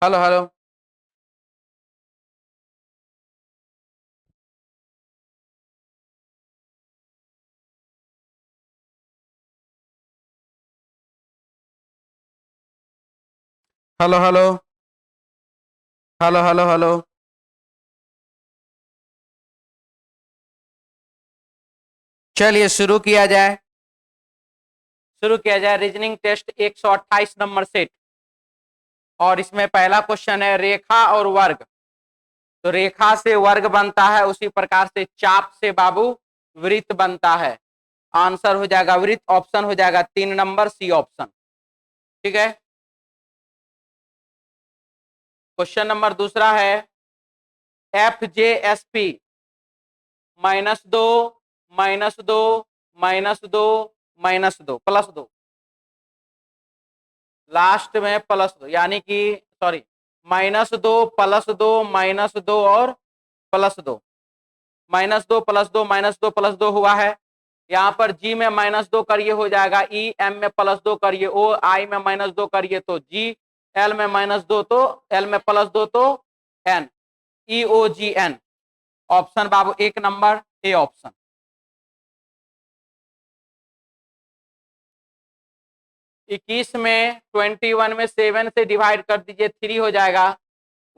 Hello hello. Hello hello. Hello hello hello. चलिए शुरू किया जाए रीजनिंग टेस्ट 128 नंबर सेट। और इसमें पहला क्वेश्चन है रेखा और वर्ग। तो रेखा से वर्ग बनता है, उसी प्रकार से चाप से बाबू वृत्त बनता है। आंसर हो जाएगा वृत्त, ऑप्शन हो जाएगा 3 नंबर सी ऑप्शन। ठीक है। क्वेश्चन नंबर दूसरा है FJSP -2 -2 -2 -2 +2, लास्ट में +2 यानी कि सॉरी -2 +2 -2 और +2, -2 +2 -2 +2 हुआ है। यहाँ पर जी में -2 करिए हो जाएगा ई, एम में +2 करिए ओ, आई में -2 करिए तो जी, एल में -2 तो एल में +2 तो एन, EOGN। ऑप्शन बाबू 1 नंबर ए ऑप्शन। 21 में 21 में 7 से डिवाइड कर दीजिए 3 हो जाएगा।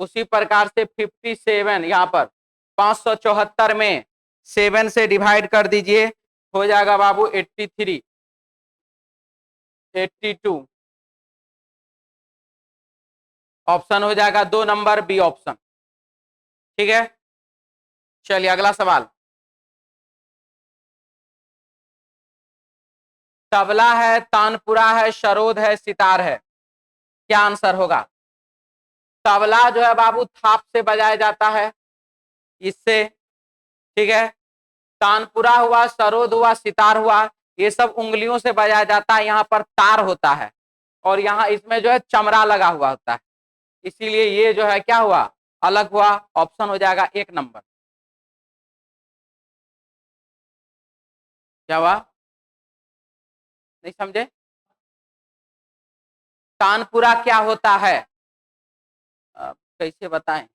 उसी प्रकार से 57 यहाँ पर 574 में 7 से डिवाइड कर दीजिए हो जाएगा बाबू 83 82। ऑप्शन हो जाएगा 2 नंबर बी ऑप्शन। ठीक है। चलिए अगला सवाल। तबला है, तानपुरा है, सरोद है, सितार है, क्या आंसर होगा? तबला जो है बाबू थाप से बजाया जाता है, इससे। ठीक है। तानपुरा हुआ, सरोद हुआ, सितार हुआ, ये सब उंगलियों से बजाया जाता है। यहाँ पर तार होता है और यहाँ इसमें जो है चमड़ा लगा हुआ होता है, इसीलिए ये जो है क्या हुआ, अलग हुआ। ऑप्शन हो जाएगा 1 नंबर। क्या हुआ, नहीं समझे? तानपुरा क्या होता है, कैसे बताएं?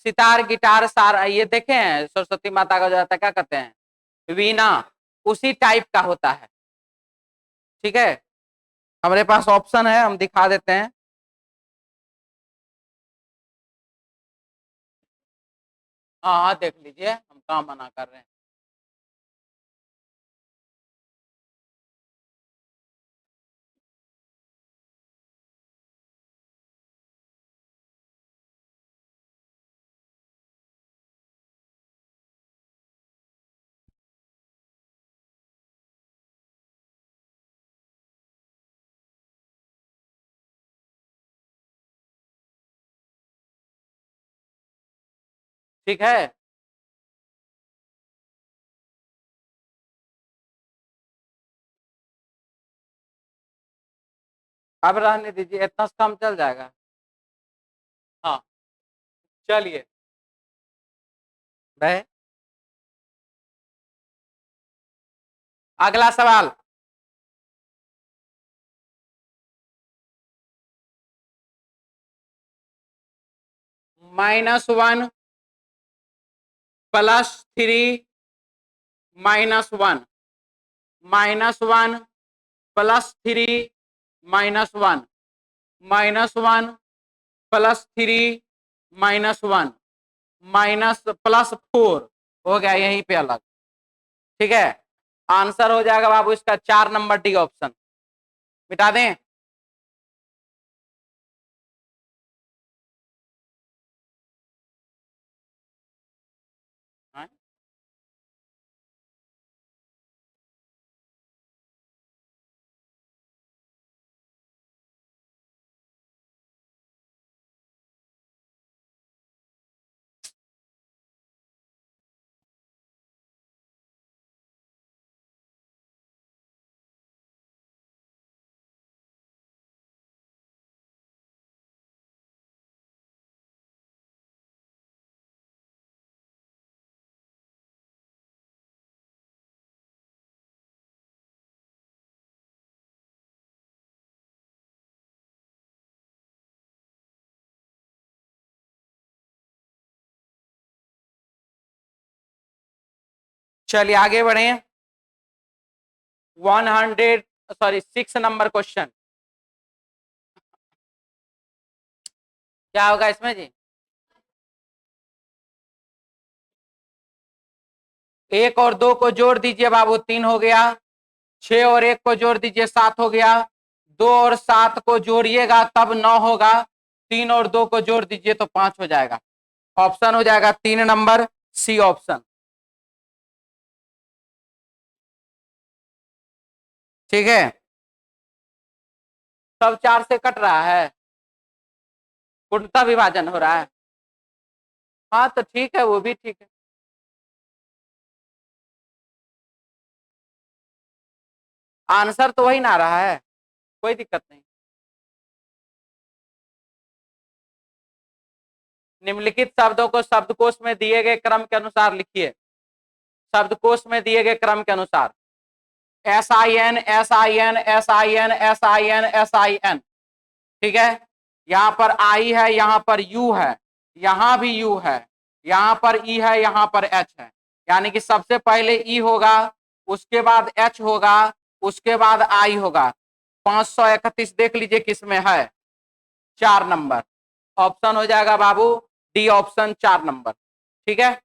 सितार, गिटार, सार, ये देखे हैं सरस्वती माता का जो होता है क्या कहते हैं, वीणा, उसी टाइप का होता है। ठीक है। हमारे पास ऑप्शन है, हम दिखा देते हैं। हाँ हाँ देख लीजिए, हम कहाँ मना कर रहे हैं। ठीक है। अब रहने दीजिए, इतना कम चल जाएगा। हाँ चलिए भाई, अगला सवाल। -1 +3 -1, -1 +3 -1, -1 +3 -1 +4 हो गया यहीं पे अलग। ठीक है। आंसर हो जाएगा बाबू इसका 4 नंबर डी ऑप्शन। मिटा दें? हाँ? चलिए आगे बढ़े। 6 नंबर क्वेश्चन क्या होगा इसमें जी? 1 और 2 को जोड़ दीजिए बाबू, 3 हो गया। 6 और 1 को जोड़ दीजिए, 7 हो गया। 2 और 7 को जोड़िएगा तब 9 होगा। 3 और 2 को जोड़ दीजिए तो 5 हो जाएगा। ऑप्शन हो जाएगा 3 नंबर, सी ऑप्शन। ठीक है, सब 4 से कट रहा है, पूर्णता विभाजन हो रहा है। हाँ तो ठीक है, वो भी ठीक है। आंसर तो वही ना रहा है, कोई दिक्कत नहीं। निम्नलिखित शब्दों को शब्दकोश में दिए गए क्रम के अनुसार लिखिए। शब्दकोश में दिए गए क्रम के अनुसार, SIN SIN SIN SIN SIN। ठीक है, यहाँ पर आई है, यहाँ पर यू है, यहाँ भी यू है, यहाँ पर ई है, यहाँ पर एच है। यानी कि सबसे पहले ई होगा, उसके बाद एच होगा, उसके बाद आई होगा। 531 देख लीजिए किसमें है, 4 नंबर। ऑप्शन हो जाएगा बाबू डी ऑप्शन, 4 नंबर। ठीक है,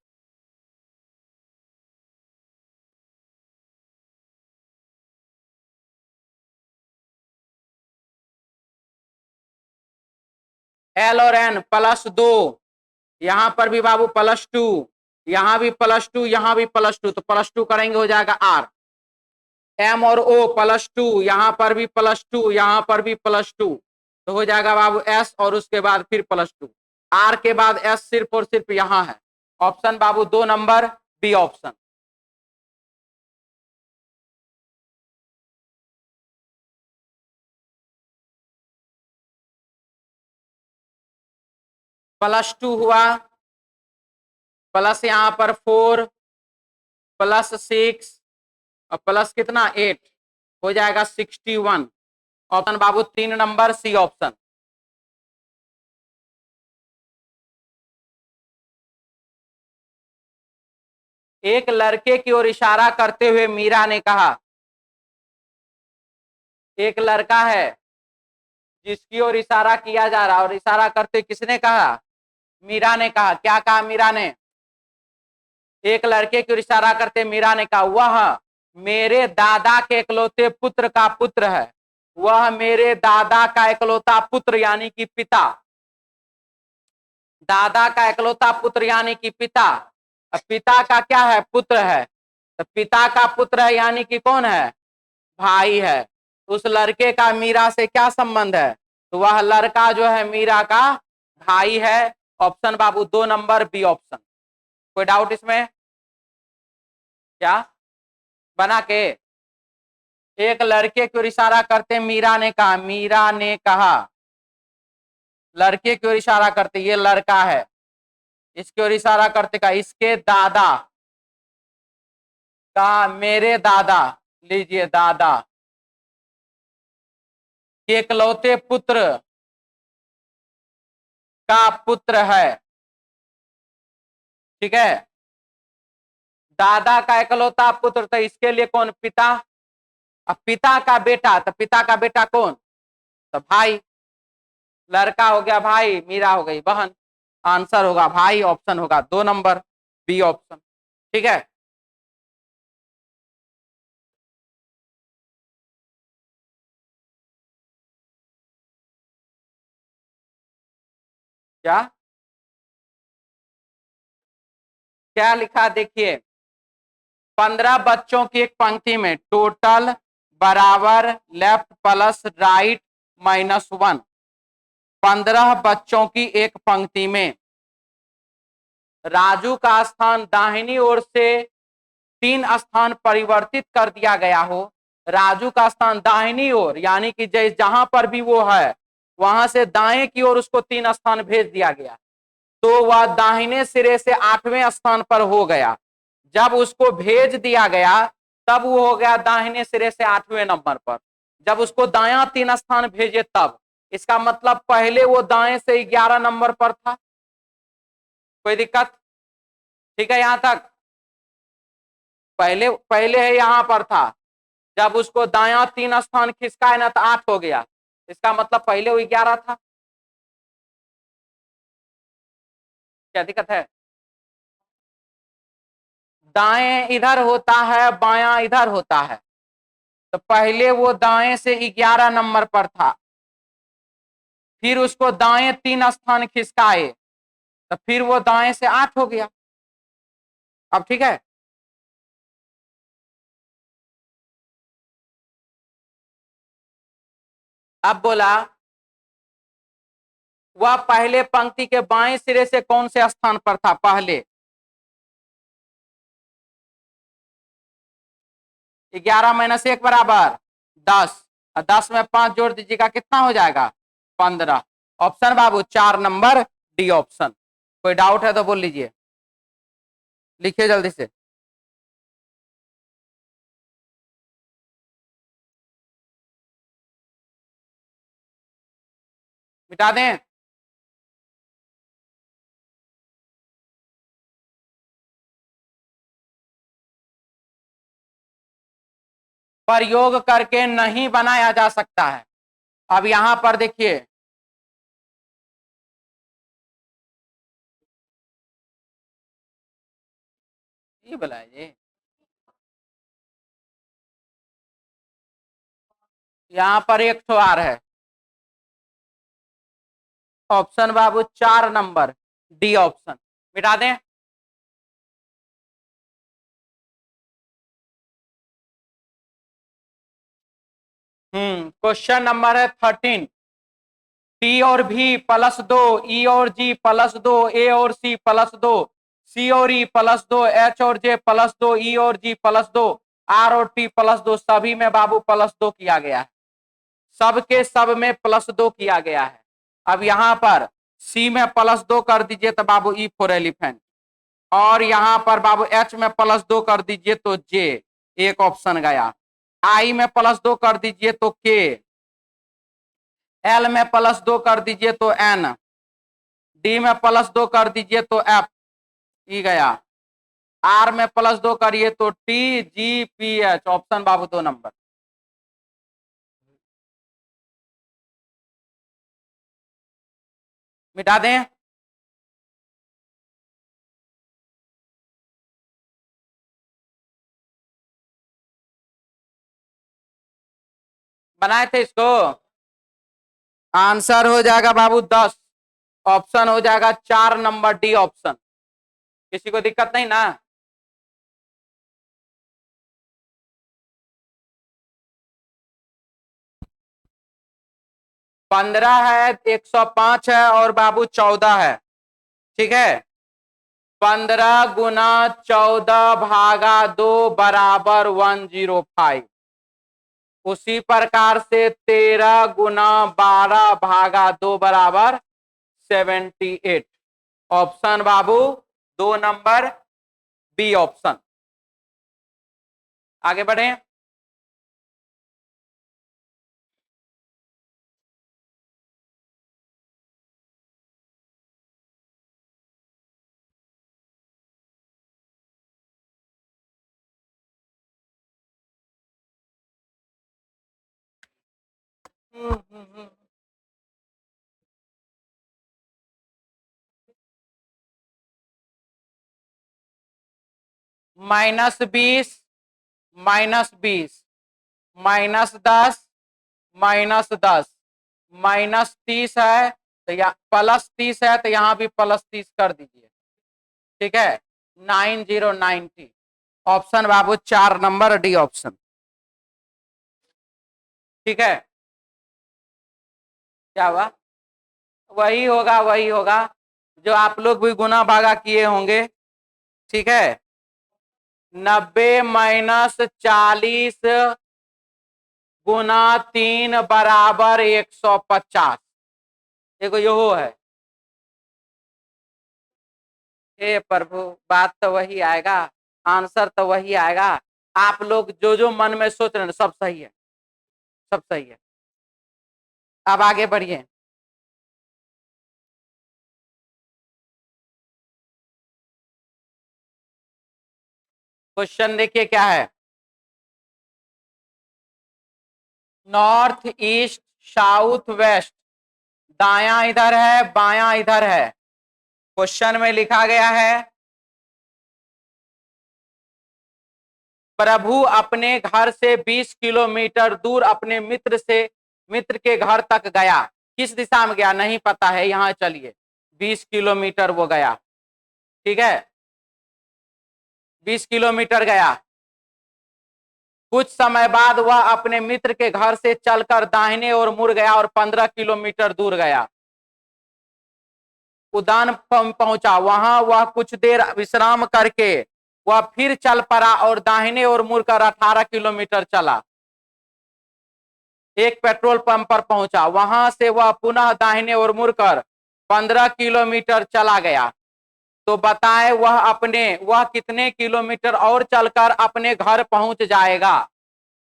L और N +2, यहां पर भी बाबू +2, यहां भी +2, यहां भी +2, तो +2 करेंगे हो जाएगा R। M और O +2, यहां पर भी +2, यहां पर भी +2, तो हो जाएगा बाबू S और उसके बाद फिर +2। R के बाद S सिर्फ और सिर्फ यहां है। ऑप्शन बाबू 2 नंबर, बी ऑप्शन। +2 हुआ, प्लस यहां पर 4 +6 और प्लस कितना 8, हो जाएगा 61। ऑप्शन बाबू 3 नंबर, सी ऑप्शन। एक लड़के की ओर इशारा करते हुए मीरा ने कहा, एक लड़का है जिसकी ओर इशारा किया जा रहा, और इशारा करते किसने कहा, मीरा ने कहा। क्या कहा मीरा ने? एक लड़के की ओर इशारा करते मीरा ने कहा, वह मेरे दादा के इकलौते पुत्र का पुत्र है। वह मेरे दादा का इकलौता पुत्र यानी कि पिता, दादा का इकलौता पुत्र यानी कि पिता। पिता का क्या है, पुत्र है, तो पिता का पुत्र है यानी कि कौन है, भाई है। उस लड़के का मीरा से क्या संबंध है, तो वह लड़का जो है मीरा का भाई है। ऑप्शन बाबू 2 नंबर, बी ऑप्शन। कोई डाउट इसमें? क्या बना के, एक लड़के की ओर इशारा करते मीरा ने कहा, मीरा ने कहा, लड़के की ओर इशारा करते, ये लड़का है, इसकी ओर इशारा करते का इसके दादा का, मेरे दादा, लीजिए दादा के इकलौते पुत्र का पुत्र है। ठीक है, दादा का इकलौता पुत्र, तो इसके लिए कौन, पिता। अब पिता का बेटा, तो पिता का बेटा कौन, तो भाई। लड़का हो गया भाई, मीरा हो गई बहन। आंसर होगा भाई, ऑप्शन होगा 2 नंबर, बी ऑप्शन। ठीक है, क्या क्या लिखा देखिए, 15 बच्चों की एक पंक्ति में टोटल बराबर लेफ्ट प्लस राइट -1। 15 बच्चों की एक पंक्ति में राजू का स्थान दाहिनी ओर से 3 स्थान परिवर्तित कर दिया गया हो। राजू का स्थान दाहिनी ओर यानी कि जहां पर भी वो है वहां से दाएं की ओर उसको 3 स्थान भेज दिया गया, तो वह दाहिने सिरे से 8वें स्थान पर हो गया। जब उसको भेज दिया गया तब वो हो गया दाहिने सिरे से 8वें नंबर पर। जब उसको दाया 3 स्थान भेजे तब, इसका मतलब पहले वो दाएं से 11 नंबर पर था। कोई दिक्कत? ठीक है यहां तक? पहले पहले है यहाँ पर था, जब उसको दाया 3 स्थान खिसकाए ना तो 8 हो गया, इसका मतलब पहले वो 11 था। क्या दिक्कत है? दाएं इधर होता है, बायां इधर होता है, तो पहले वो दाएं से 11 नंबर पर था, फिर उसको दाएं 3 स्थान खिसकाए तो फिर वो दाएं से 8 हो गया। अब ठीक है। अब बोला वह पहले पंक्ति के बाएं सिरे से कौन से स्थान पर था पहले? 11 माइनस 1 बराबर 10, 10 में 5 जोड़ दीजिएगा कितना हो जाएगा? 15। ऑप्शन बाबू 4 नंबर डी ऑप्शन। कोई डाउट है तो बोल लीजिए, लिखिए जल्दी से। मिटा दें? प्रयोग करके नहीं बनाया जा सकता है। अब यहां पर देखिए, ये बुलाइए, यहां पर एक ठो आर है, ऑप्शन बाबू 4 नंबर डी ऑप्शन। मिटा दें? क्वेश्चन नंबर है 13। टी और भी प्लस 2, ई और जी प्लस 2, ए और सी प्लस 2, सी और ई प्लस 2, एच और जे प्लस 2, ई और जी प्लस 2, आर और टी प्लस 2, सभी में बाबू प्लस 2 किया गया है। सबके सब में प्लस 2 किया गया है। अब यहां पर सी में प्लस 2 कर दीजिए तो बाबू ई फॉर एलिफेंट, और यहां पर बाबू एच में प्लस 2 कर दीजिए तो जे, एक ऑप्शन गया। आई में प्लस 2 कर दीजिए तो के, एल में प्लस 2 कर दीजिए तो एन, डी में प्लस 2 कर दीजिए तो एफ, ई गया। आर में प्लस 2 करिए तो टी, जी, पी, एच, ऑप्शन बाबू 2 नंबर। मिटा दें? बनाए थे इसको। आंसर हो जाएगा बाबू 10, ऑप्शन हो जाएगा 4 नंबर डी ऑप्शन। किसी को दिक्कत नहीं ना? 15 है, 105 है और बाबू 14 है। ठीक है, 15 गुना 14 भागा 2 बराबर 105। उसी प्रकार से 13 गुना 12 भागा 2 बराबर 78। ऑप्शन बाबू 2 नंबर बी ऑप्शन। आगे बढ़े। -20, -20, -10, -10, -30 है तो या +30 है तो यहां भी +30 कर दीजिए। ठीक है, 9090। ऑप्शन बाबू 4 नंबर डी ऑप्शन। ठीक है, क्या हुआ? वही होगा, वही होगा जो आप लोग भी गुना भागा किए होंगे। ठीक है, 90 - 40 गुना 3 बराबर 150। देखो यो है। हे प्रभु, बात तो वही आएगा, आंसर तो वही आएगा। आप लोग जो जो मन में सोच रहे हैं सब सही है, सब सही है। अब आगे बढ़िए। क्वेश्चन देखिए क्या है, नॉर्थ ईस्ट साउथ वेस्ट, दायां इधर है बायां इधर है। क्वेश्चन में लिखा गया है प्रभु अपने घर से 20 किलोमीटर दूर अपने मित्र के घर तक गया। किस दिशा में गया नहीं पता है, यहां चलिए 20 किलोमीटर वो गया, ठीक है 20 किलोमीटर गया। कुछ समय बाद वह अपने मित्र के घर से चलकर दाहिने ओर मुड़ गया और 15 किलोमीटर दूर गया। उद्यान पहुंचा, वहां वह कुछ देर विश्राम करके वह फिर चल पड़ा और दाहिने ओर मुड़कर 18 किलोमीटर चला। एक पेट्रोल पंप पर पहुंचा, वहां से वह पुनः दाहिने ओर मुड़कर 15 किलोमीटर चला गया। तो बताएं वह कितने किलोमीटर और चलकर अपने घर पहुंच जाएगा।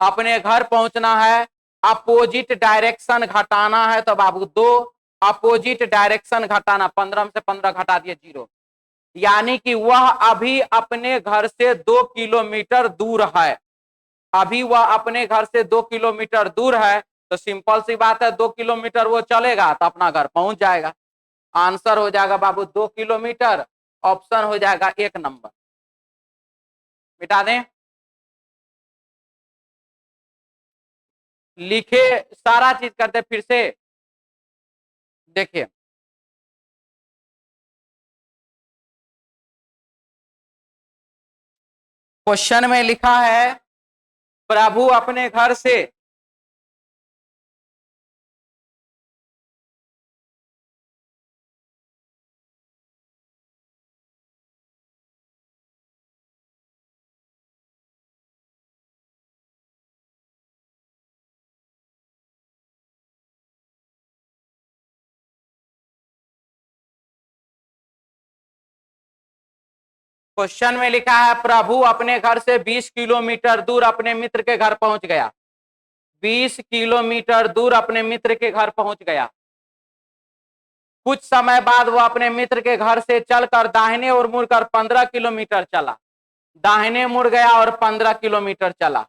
अपने घर पहुंचना है, अपोजिट डायरेक्शन घटाना है, तो बाबू 2 अपोजिट डायरेक्शन घटाना, 15 में से 15 घटा दिए 0, यानी कि वह अभी अपने घर से 2 किलोमीटर दूर है। अभी वह अपने घर से 2 किलोमीटर दूर है, तो सिंपल सी बात है 2 किलोमीटर वो चलेगा तो अपना घर पहुंच जाएगा। आंसर हो जाएगा बाबू 2 किलोमीटर, ऑप्शन हो जाएगा 1 नंबर। मिटा दें, लिखे सारा चीज करते फिर से देखिए, क्वेश्चन में लिखा है प्रभु अपने घर से क्वेश्चन में लिखा है प्रभु अपने घर से 20 किलोमीटर दूर अपने मित्र के घर पहुंच गया। 20 किलोमीटर दूर अपने मित्र के घर पहुंच गया। कुछ समय बाद वह अपने मित्र के घर से चलकर दाहिने ओर मुड़कर 15 किलोमीटर चला। दाहिने मुड़ गया और 15 किलोमीटर चला।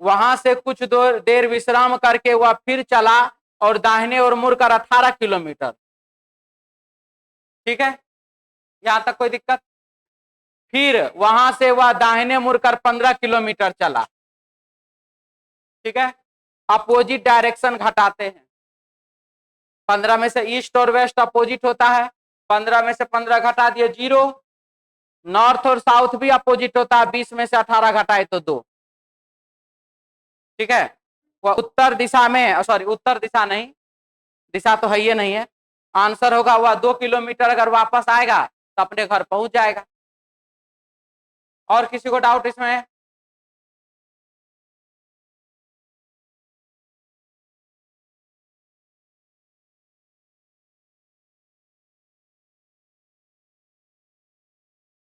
वहां से कुछ देर विश्राम करके वह फिर चला और दाहिने ओर मुड़कर 18 किलोमीटर। ठीक है, यहां तक कोई दिक्कत? फिर वहां से वह दाहिने मुड़कर 15 किलोमीटर चला। ठीक है, अपोजिट डायरेक्शन घटाते हैं। 15 में से ईस्ट और वेस्ट अपोजिट होता है, 15 में से 15 घटा दिए 0। नॉर्थ और साउथ भी अपोजिट होता है, 20 में से 18 घटाए तो 2। ठीक है, वह उत्तर दिशा में, सॉरी उत्तर दिशा नहीं, दिशा तो है ही नहीं है। आंसर होगा वह 2 किलोमीटर अगर वापस आएगा तो अपने घर पहुंच जाएगा। और किसी को डाउट इसमें?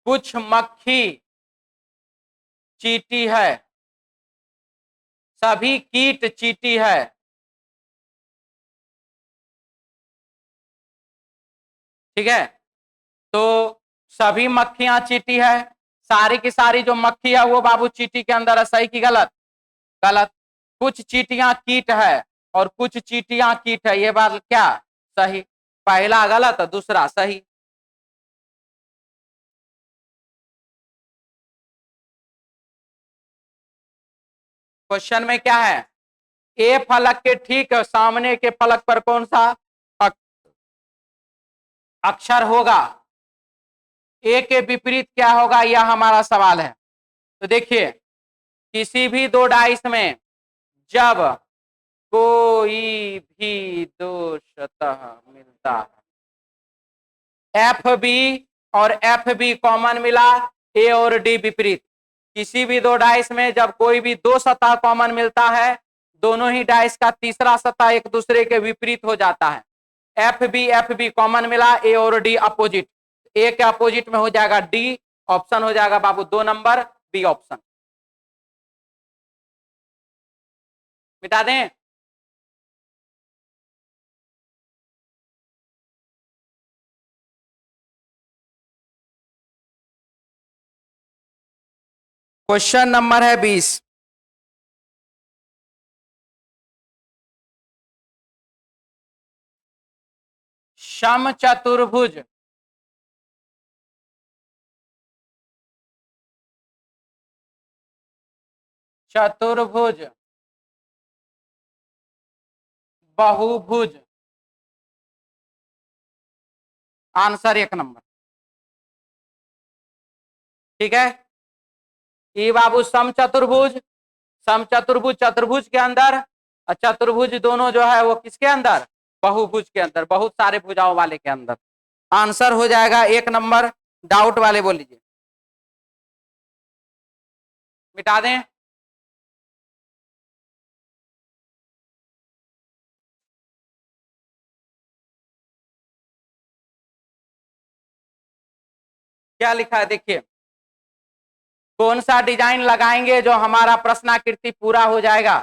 कुछ मक्खी चींटी है, सभी कीट चींटी है। ठीक है, तो सभी मक्खियां चींटी है, सारी की सारी जो मक्खी है वो बाबू चींटी के अंदर है, सही की गलत? गलत। कुछ चींटियां कीट है और कुछ चींटियां कीट है, ये बात क्या सही? पहला गलत दूसरा सही। क्वेश्चन में क्या है, ए फलक के ठीक सामने के फलक पर कौन सा अक्षर होगा? ए के विपरीत क्या होगा, यह हमारा सवाल है। तो देखिए, किसी भी दो डाइस में जब कोई भी दो सतह मिलता है, एफ बी और एफ बी कॉमन मिला, ए और डी विपरीत। किसी भी दो डाइस में जब कोई भी दो सतह कॉमन मिलता है, दोनों ही डाइस का तीसरा सतह एक दूसरे के विपरीत हो जाता है। एफ बी कॉमन मिला, ए और डी अपोजिट, ए के अपोजिट में हो जाएगा डी, ऑप्शन हो जाएगा बाबू 2 नंबर बी ऑप्शन। मिटा दें? क्वेश्चन नंबर है 20। समचतुर्भुज चतुर्भुज बहुभुज। Answer 1 number. ठीक है, ये बाबू समचतुर्भुज, समचतुर्भुज चतुर्भुज के अंदर, और चतुर्भुज दोनों जो है वो किसके अंदर, बहुभुज के अंदर, बहुत सारे भुजाओं वाले के अंदर। आंसर हो जाएगा 1 नंबर। डाउट वाले बोल लीजिए, मिटा दें। क्या लिखा है देखिए, कौन सा डिजाइन लगाएंगे जो हमारा प्रश्नाकृति पूरा हो जाएगा।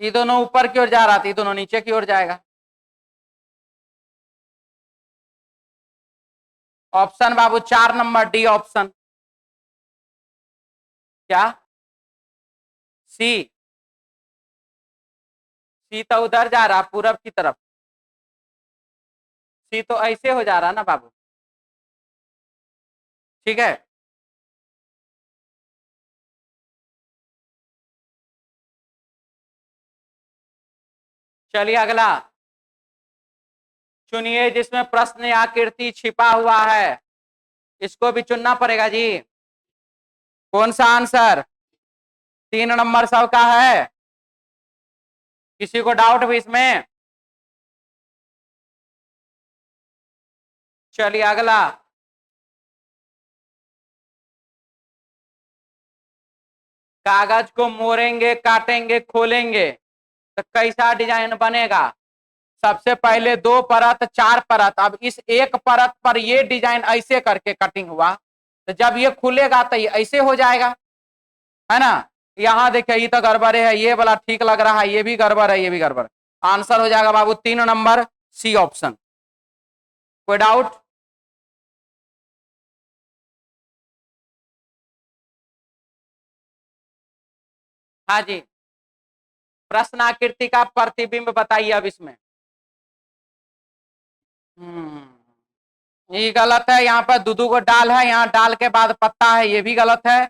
ये दोनों ऊपर की ओर जा रहा था, ये दोनों नीचे की ओर जाएगा। ऑप्शन बाबू 4 नंबर डी ऑप्शन। क्या सी, सी तो उधर जा रहा पूरब की तरफ, सी तो ऐसे हो जा रहा ना बाबू। ठीक है, चलिए अगला चुनिए जिसमें प्रश्न आकृति छिपा हुआ है, इसको भी चुनना पड़ेगा जी। कौन सा आंसर 3 नंबर सबका है, किसी को डाउट भी इसमें। चलिए अगला, कागज को मोड़ेंगे काटेंगे खोलेंगे तो कैसा डिजाइन बनेगा। सबसे पहले 2 परत 4 परत, अब इस एक परत पर ये डिजाइन ऐसे करके कटिंग हुआ, तो जब ये खुलेगा तो ये ऐसे हो जाएगा, है ना। यहाँ देखिए ये तो गड़बड़ है, ये वाला ठीक लग रहा है, ये भी गड़बड़ है, ये भी गड़बड़। आंसर हो जाएगा बाबू 3 नंबर सी ऑप्शन। कोई डाउट। हाँ जी, प्रश्नाकृति का प्रतिबिंब बताइए अब इसमें। ये गलत है, यहाँ पर दूधू को डाल है, यहाँ डाल के बाद पत्ता है, ये भी गलत है।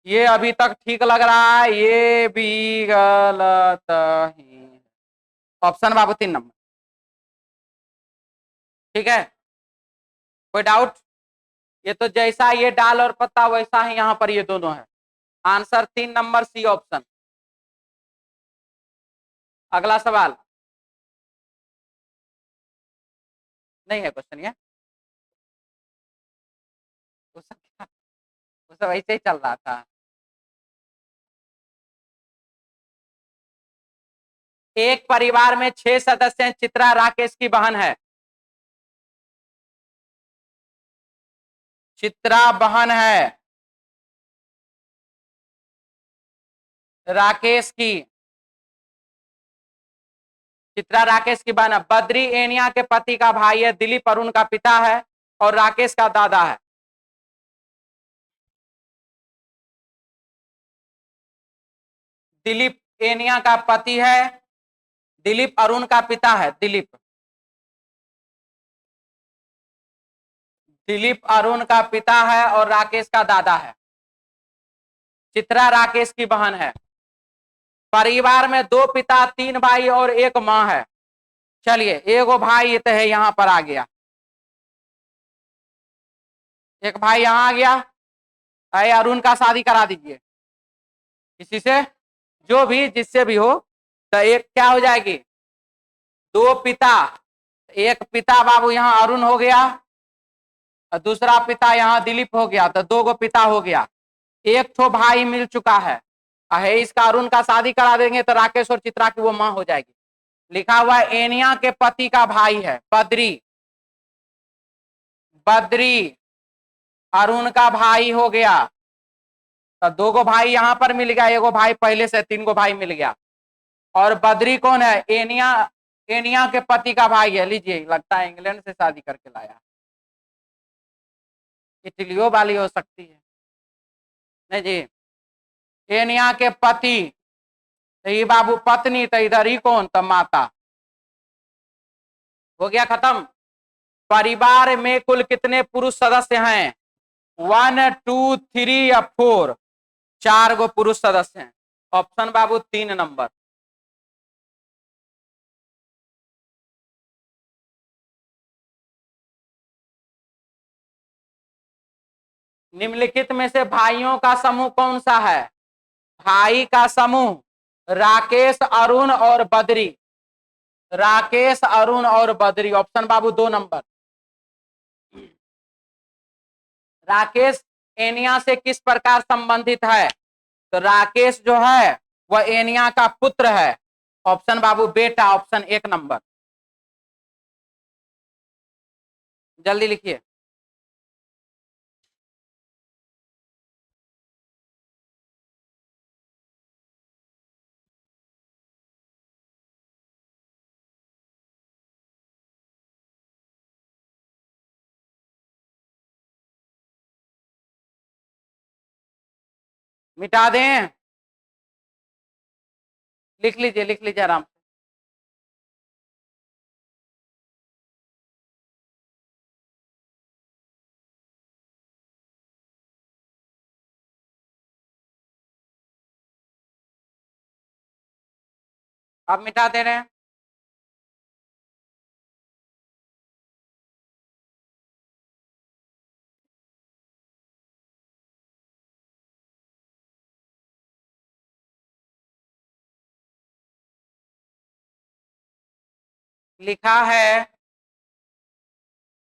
ये अभी तक ठीक लग रहा है, ये भी गलत ही। ऑप्शन बाबू 3 नंबर। ठीक है, कोई डाउट। ये तो जैसा ये डाल और पत्ता वैसा ही यहाँ पर ये दोनों है। Answer 3 number C option. अगला सवाल नहीं है क्वेश्चन ये, वो सब ऐसे ही चल रहा था। एक परिवार में 6 सदस्य हैं, चित्रा राकेश की बहन है। चित्रा बहन है राकेश की, चित्रा राकेश की बहन है। बद्री एनिया के पति का भाई है, दिलीप अरुण का पिता है और राकेश का दादा है। दिलीप एनिया का पति है, दिलीप अरुण का पिता है। दिलीप, दिलीप अरुण का पिता है और राकेश का दादा है। चित्रा राकेश की बहन है। परिवार में 2 पिता 3 भाई और 1 मां है। चलिए एगो भाई तो है यहां पर आ गया, एक भाई यहां आ गया। अरे अरुण का शादी करा दीजिए किसी से, जो भी जिससे भी हो, तो एक क्या हो जाएगी, 2 पिता, एक पिता बाबू यहाँ अरुण हो गया और दूसरा पिता यहाँ दिलीप हो गया, तो 2 गो पिता हो गया। एक ठो भाई मिल चुका है इसका, अरुण का शादी करा देंगे तो राकेश और चित्रा की वो मां हो जाएगी। लिखा हुआ है एनिया के पति का भाई है बद्री, बद्री अरुण का भाई हो गया, तो 2 गो भाई यहां पर मिल गया, एगो भाई पहले से 3 गो भाई मिल गया। और बद्री कौन है, एनिया, एनिया के पति का भाई है, लीजिए, लगता है इंग्लैंड से शादी करके लाया, इटलियो वाली हो सकती है, नहीं जी, एनिया के पति, तो ये बाबू पत्नी, तो इधर ही कौन, तो माता। हो गया खत्म। परिवार में कुल कितने पुरुष सदस्य हैं? 1 2 3 या 4, 4 गो पुरुष सदस्य हैं। ऑप्शन बाबू 3 नंबर। निम्नलिखित में से भाइयों का समूह कौन सा है? भाई का समूह, राकेश, अरुण और बद्री। राकेश, अरुण और बद्री, ऑप्शन बाबू 2 नंबर। राकेश एनिया से किस प्रकार संबंधित है? तो राकेश जो है वह एनिया का पुत्र है, ऑप्शन बाबू बेटा, ऑप्शन 1 नंबर। जल्दी लिखिए। मिटा दें? लिख लीजिए आराम से। अब मिटा दे रहे हैं। लिखा है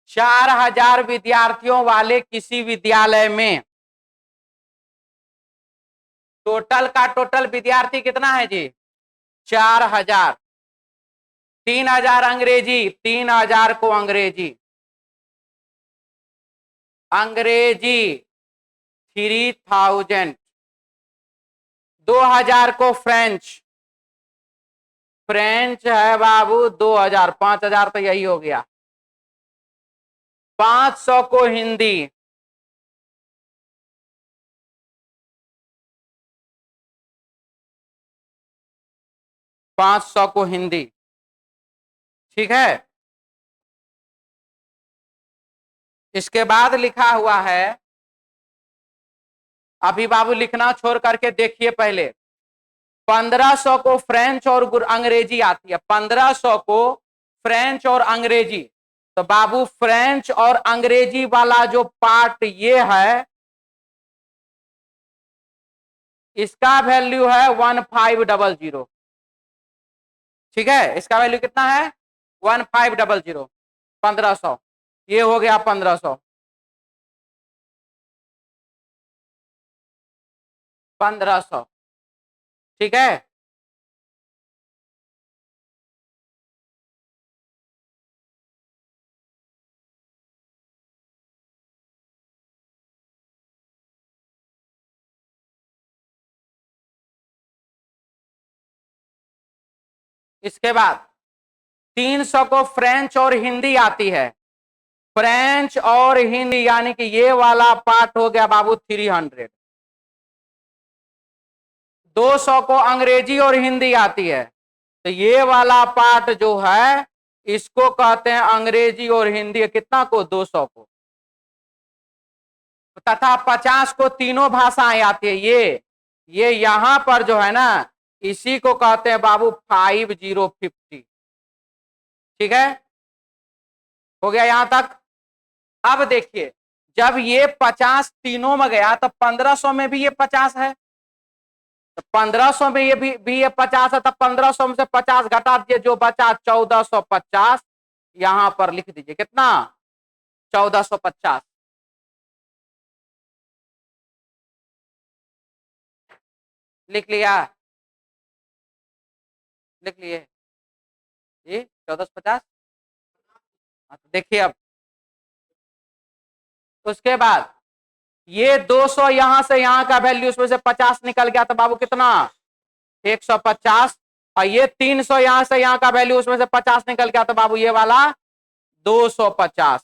4000 विद्यार्थियों वाले किसी विद्यालय में टोटल विद्यार्थी कितना है जी? 4000। 3000 अंग्रेजी, 3000 को अंग्रेजी 3000। 2000 को फ्रेंच है बाबू 2000। 5000 तो यही हो गया। 500 को हिंदी, 500 को हिंदी, ठीक है। इसके बाद लिखा हुआ है, अभी बाबू लिखना छोड़ करके देखिए पहले। 1500 को फ्रेंच और अंग्रेजी आती है, 1500 को फ्रेंच और अंग्रेजी। तो बाबू फ्रेंच और अंग्रेजी वाला जो पार्ट ये है, इसका वैल्यू है 1500, ठीक है। इसका वैल्यू कितना है? 1500। 1500, ये हो गया 1500। 1500, ठीक है। इसके बाद 300 को फ्रेंच और हिंदी आती है। फ्रेंच और हिंदी यानी कि ये वाला पार्ट हो गया बाबू 300। 200 को अंग्रेजी और हिंदी आती है, तो ये वाला पार्ट जो है इसको कहते हैं अंग्रेजी और हिंदी। कितना को? 200 को। तथा 50 को तीनों भाषाएं आती है। ये यहां पर जो है ना, इसी को कहते हैं बाबू 5050, ठीक है। हो गया यहां तक। अब देखिए, जब ये 50 तीनों में गया तो 1500 में भी ये 50 है, तो 1500 में ये भी ये 50 है, तो 1500 में से 50 घटा दीजिए, जो बचा 1450। यहां पर लिख दीजिए कितना? 1450। लिख लिया? लिख लिए जी 1450। देखिए अब उसके बाद ये 200 यहां से यहां का वैल्यू, उसमें से 50 निकल गया, तो बाबू कितना? 150। और ये 300 यहां से यहां का वैल्यू उसमें से 50 निकल गया तो बाबू ये वाला 250।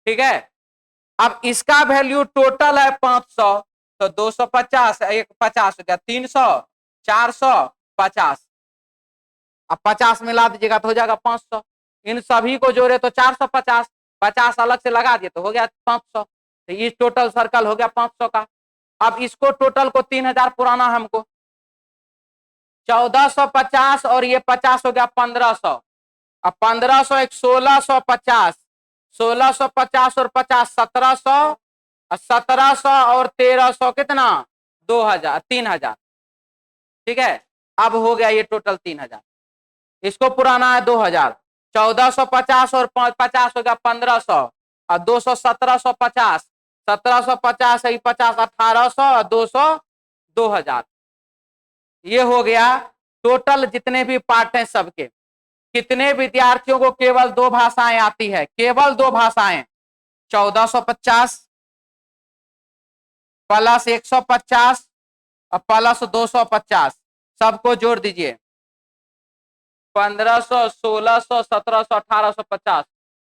ठीक है, अब इसका वैल्यू टोटल है 500, तो 250 एक 50 हो गया 300 400 50। अब 50 मिला दीजिएगा तो हो जाएगा 500। इन सभी को जोड़े तो 450, 50 अलग से लगा दिए तो हो गया 500। तो ये टोटल सर्कल हो गया 500 का। अब इसको टोटल को 3000 पुराना हमको, 1450 और ये 50 हो गया 1500। अब 1500 एक 1650, 1650 और 50 1700, 1700 और 1300 कितना 2000 3000। ठीक है, अब हो गया ये टोटल 3000। इसको पुराना है 2000, 1450 और 50 हो गया 1500 और 200 1750, 1750 है 50 1800 और 200 2000। ये हो गया टोटल जितने भी पार्ट हैं सबके। कितने विद्यार्थियों को केवल 2 भाषाएं आती है, केवल 2 भाषाएं, 1450 प्लस 150 और प्लस 250, सबको जोड़ दीजिए 1500 1600 1700 1850।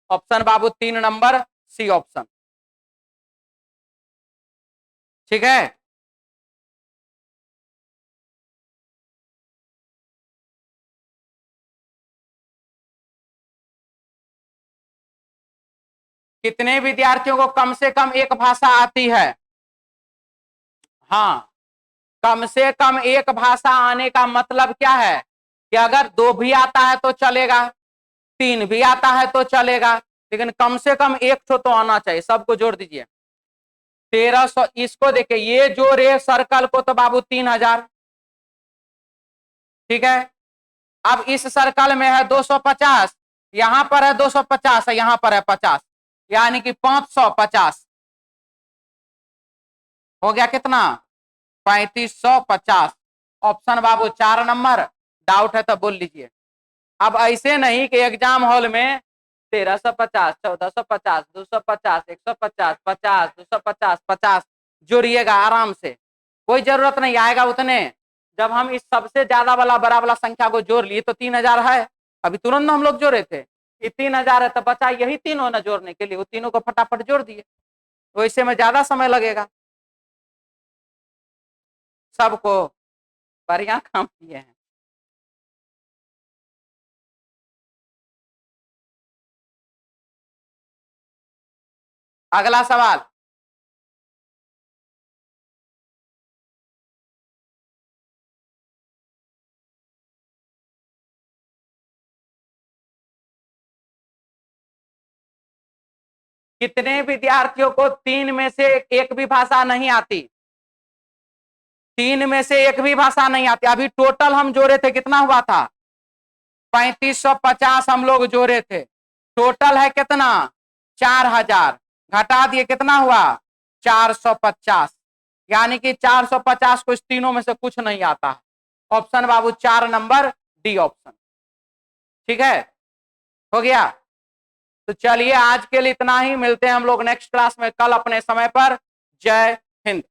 ऑप्शन बाबू 3 नंबर सी ऑप्शन। ठीक है, कितने विद्यार्थियों को कम से कम एक भाषा आती है? हाँ, कम से कम एक भाषा आने का मतलब क्या है कि अगर 2 भी आता है तो चलेगा, 3 भी आता है तो चलेगा, लेकिन कम से कम एक तो आना चाहिए। सबको जोड़ दीजिए 1300। इसको देखिए, ये जोड़े सर्कल को तो बाबू 3000। ठीक है, अब इस सर्कल में है 250, यहां पर है 250 है, यहां पर है 50, यानी कि 550 हो गया कितना 3550। ऑप्शन बाबू 4 नंबर। डाउट है तो बोल लीजिए। अब ऐसे नहीं कि एग्जाम हॉल में 1350 1450 250 150 50 250 50 जोड़िएगा आराम से, कोई जरूरत नहीं आएगा उतने। जब हम इस सबसे ज्यादा वाला बड़ा वाला संख्या को जोड़ लिए तो 3000 है, अभी तुरंत हम लोग जोड़े थे, ये 3000 है तो बचा यही तीनों ना जोड़ने के लिए, वो तीनों को फटाफट जोड़ दिए, तो इससे में ज्यादा समय लगेगा। सबको बढ़िया काम किए हैं। अगला सवाल, कितने विद्यार्थियों को 3 में से एक भी भाषा नहीं आती? 3 में से एक भी भाषा नहीं आती। अभी टोटल हम जोड़े थे कितना हुआ था 3550 हम लोग जोड़े थे, टोटल है कितना 4000, घटा दिए कितना हुआ 450, यानी कि 450 को इस तीनों में से कुछ नहीं आता है। ऑप्शन बाबू 4 नंबर डी ऑप्शन। ठीक है, हो गया। तो चलिए आज के लिए इतना ही, मिलते हैं हम लोग नेक्स्ट क्लास में कल अपने समय पर। जय हिंद।